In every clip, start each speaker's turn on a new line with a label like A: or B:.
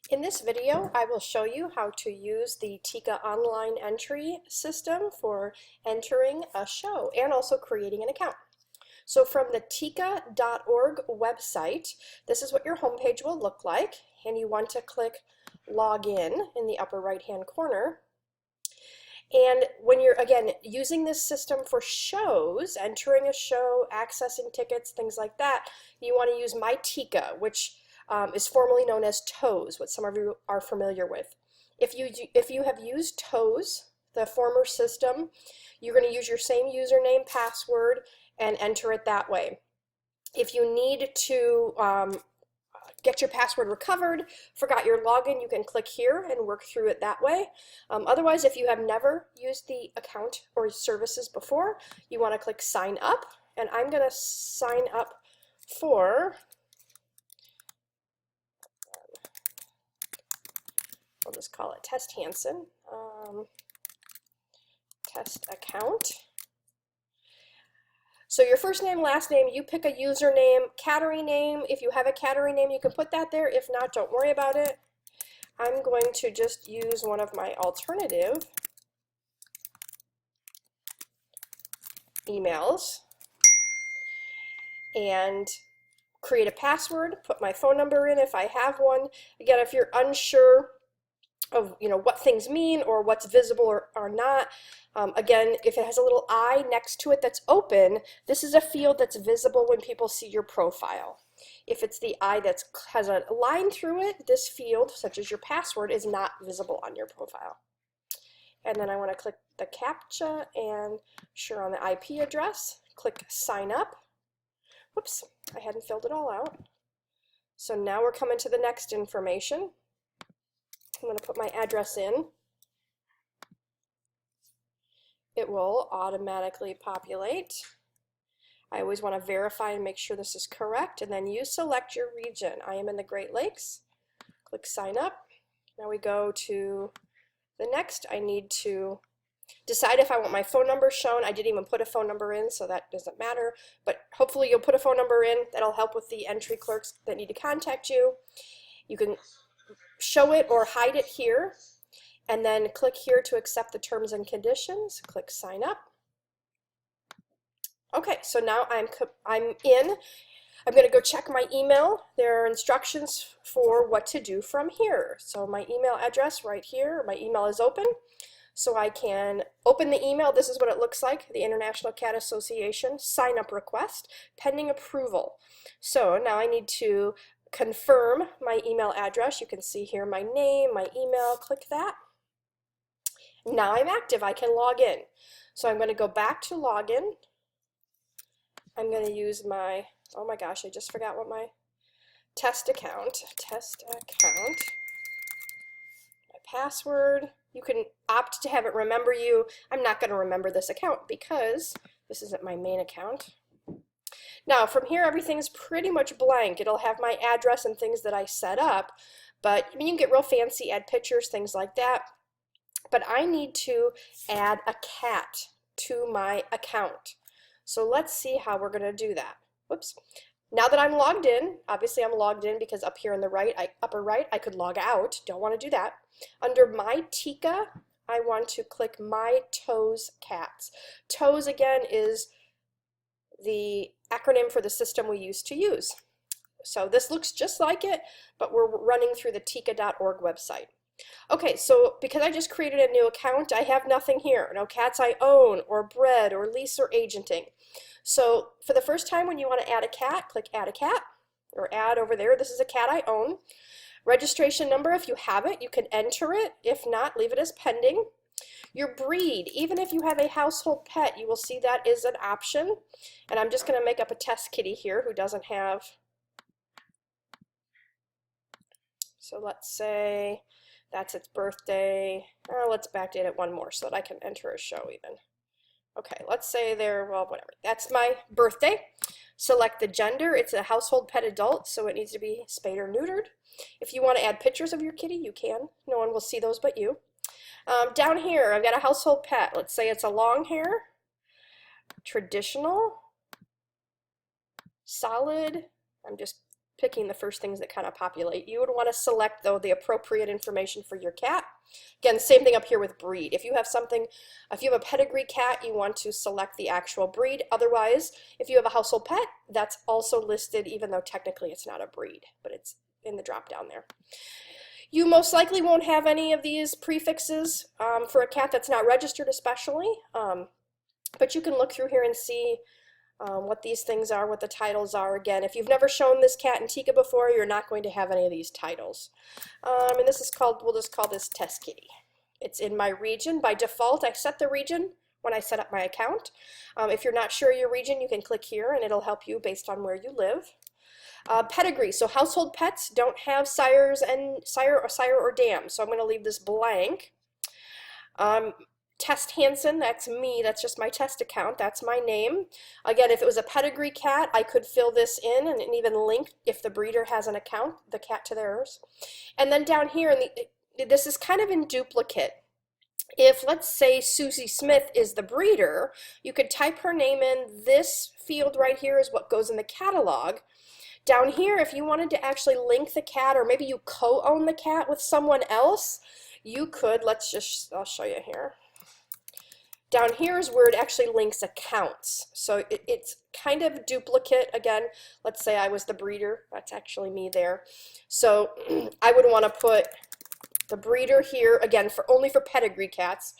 A: In this video, I will show you how to use the tica online entry system for entering a show and also creating an account. So from the tica.org website, this is what your homepage will look like, and you want to click Login in the upper right-hand corner. And when you're, again, using this system for shows, entering a show, accessing tickets, things like that, you want to use My Tica, which is formerly known as Toes, what some of you are familiar with. If you have used Toes, the former system, you're going to use your same username, password, and enter it that way. If you need to get your password recovered, forgot your login, you can click here and work through it that way. Otherwise, if you have never used the account or services before, you want to click sign up, and I'm going to sign up for, I'll just call it Test Hansen, test account. So your first name, last name, you pick a username, category name. If you have a category name, you can put that there. If not, don't worry about it. I'm going to just use one of my alternative emails and create a password, put my phone number in if I have one. Again, if you're unsure of what things mean or what's visible or not, again, if it has a little I next to it that's open, this is a field that's visible when people see your profile. If it's the I that has a line through it, this field, such as your password, is not visible on your profile. And then I want to click the CAPTCHA and sure on the IP address, click sign up. Whoops, I hadn't filled it all out. So now we're coming to the next information. I'm going to put my address in. It will automatically populate. I always want to verify and make sure this is correct, and then you select your region. I am in the Great Lakes. Click sign up. Now we go to the next. I need to decide if I want my phone number shown. I didn't even put a phone number in, so that doesn't matter, but hopefully you'll put a phone number in. That'll help with the entry clerks that need to contact you. You can show it or hide it here, and then click here to accept the terms and conditions. Click sign up. Okay, so now I'm in. I'm going to go check my email. There are instructions for what to do from here. So my email address right here, my email is open. So I can open the email. This is what it looks like, the International Cat Association sign up request, pending approval. So now I need to confirm my email address. You can see here my name, my email, click that. Now I'm active, I can log in. So I'm going to go back to login. I'm going to use my, oh my gosh, I just forgot what my test account, my password. You can opt to have it remember you. I'm not going to remember this account because this isn't my main account. Now from here everything's pretty much blank. It'll have my address and things that I set up, but I mean, you can get real fancy, add pictures, things like that. But I need to add a cat to my account. So let's see how we're going to do that. Whoops. Now that I'm logged in, obviously I'm logged in because up here in the upper right, I could log out. Don't want to do that. Under My Tica, I want to click My Toes Cats. Toes, again, is the acronym for the system we used to use. So this looks just like it, but we're running through the tica.org website. Okay, so because I just created a new account, I have nothing here. No cats I own, or bred, or lease, or agenting. So for the first time when you want to add a cat, click add a cat, or add over there. This is a cat I own. Registration number, if you have it, you can enter it. If not, leave it as pending. Your breed, even if you have a household pet, you will see that is an option. And I'm just going to make up a test kitty here who doesn't have. So let's say that's its birthday. Let's backdate it one more so that I can enter a show even. Okay, let's say well, whatever. That's my birthday. Select the gender. It's a household pet adult, so it needs to be spayed or neutered. If you want to add pictures of your kitty, you can. No one will see those but you. Down here, I've got a household pet. Let's say it's a long hair, traditional, solid. I'm just picking the first things that kind of populate. You would want to select, though, the appropriate information for your cat. Again, same thing up here with breed. If you have a pedigree cat, you want to select the actual breed. Otherwise, if you have a household pet, that's also listed, even though technically it's not a breed, but it's in the drop down there. You most likely won't have any of these prefixes for a cat that's not registered especially, but you can look through here and see what these things are, what the titles are. Again, if you've never shown this cat in Tica before, you're not going to have any of these titles. And this is called, we'll just call this Test Kitty. It's in my region. By default, I set the region when I set up my account. If you're not sure your region, you can click here and it'll help you based on where you live. Pedigree, so household pets don't have sire or dam, so I'm going to leave this blank. Test Hansen, that's me, that's just my test account, that's my name. Again, if it was a pedigree cat, I could fill this in and even link, if the breeder has an account, the cat to theirs. And then down here, this is kind of in duplicate. If, let's say, Susie Smith is the breeder, you could type her name in. This field right here is what goes in the catalog. Down here, if you wanted to actually link the cat, or maybe you co-own the cat with someone else, you could, I'll show you here. Down here is where it actually links accounts. So it's kind of duplicate. Again, let's say I was the breeder. That's actually me there. So I would want to put the breeder here, again, only for pedigree cats.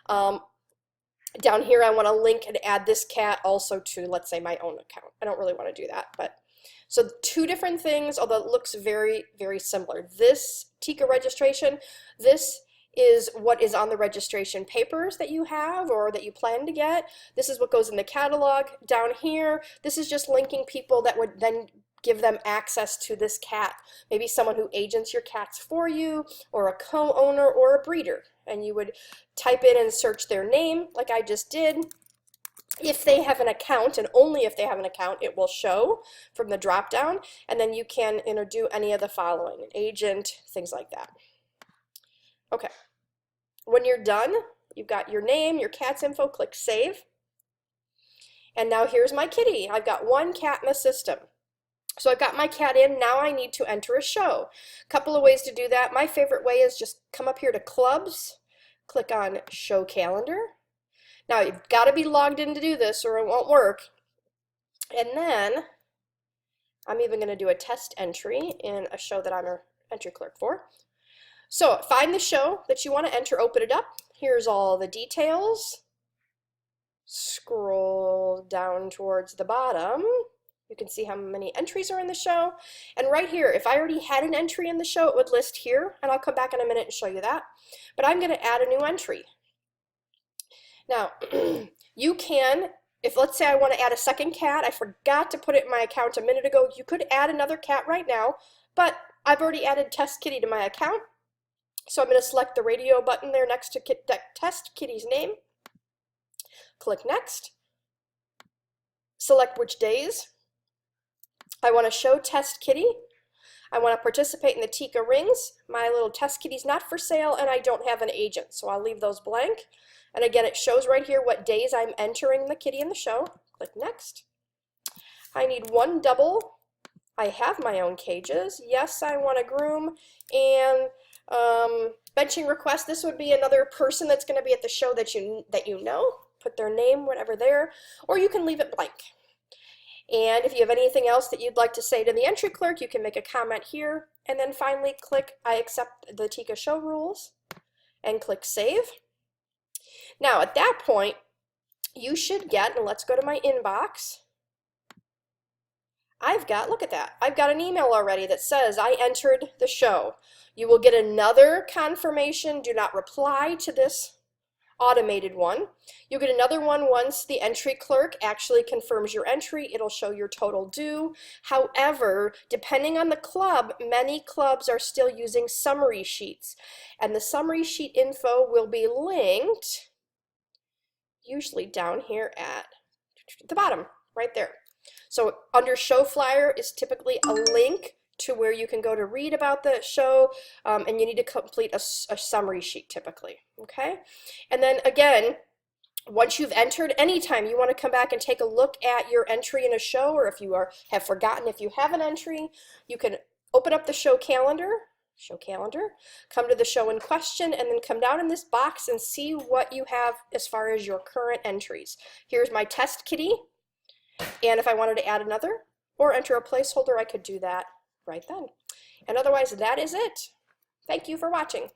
A: Down here, I want to link and add this cat also to, let's say, my own account. I don't really want to do that, but so two different things, although it looks very, very similar. This Tica registration, this is what is on the registration papers that you have or that you plan to get. This is what goes in the catalog. Down here, this is just linking people that would then give them access to this cat. Maybe someone who agents your cats for you, or a co-owner or a breeder. And you would type in and search their name like I just did. If they have an account, and only if they have an account, it will show from the drop down, and then you can do any of the following, an agent, things like that. Okay, when you're done, you've got your name, your cat's info, click Save. And now here's my kitty. I've got one cat in the system. So I've got my cat in, now I need to enter a show. A couple of ways to do that. My favorite way is just come up here to Clubs, click on Show Calendar. Now you've got to be logged in to do this or it won't work. And then I'm even going to do a test entry in a show that I'm an entry clerk for. So find the show that you want to enter, open it up. Here's all the details. Scroll down towards the bottom. You can see how many entries are in the show. And right here, if I already had an entry in the show, it would list here. And I'll come back in a minute and show you that. But I'm going to add a new entry. Now, you can, if let's say I want to add a second cat, I forgot to put it in my account a minute ago, you could add another cat right now. But I've already added Test Kitty to my account. So I'm going to select the radio button there next to Test Kitty's name. Click Next. Select which days. I want to show Test Kitty. I want to participate in the Tica rings. My little Test Kitty's not for sale and I don't have an agent, so I'll leave those blank. And again, it shows right here what days I'm entering the kitty in the show. Click Next. I need one double. I have my own cages. Yes, I want to groom. And benching request, this would be another person that's going to be at the show that you know. Put their name, whatever there, or you can leave it blank. And if you have anything else that you'd like to say to the entry clerk, you can make a comment here. And then finally click I accept the Tica show rules and click Save. Now at that point, you should get, and let's go to my inbox. Look at that, I've got an email already that says I entered the show. You will get another confirmation. Do not reply to this automated one. You'll get another one once the entry clerk actually confirms your entry. It'll show your total due. However, depending on the club, many clubs are still using summary sheets. And the summary sheet info will be linked usually down here at the bottom, right there. So under show flyer is typically a link to where you can go to read about the show, and you need to complete a summary sheet typically, okay? And then again, Once you've entered, anytime you want to come back and take a look at your entry in a show, or if you have forgotten if you have an entry, you can open up the show calendar, come to the show in question, and then come down in this box and see what you have as far as your current entries. Here's my test kitty, and if I wanted to add another or enter a placeholder, I could do that right then. And otherwise, that is it. Thank you for watching.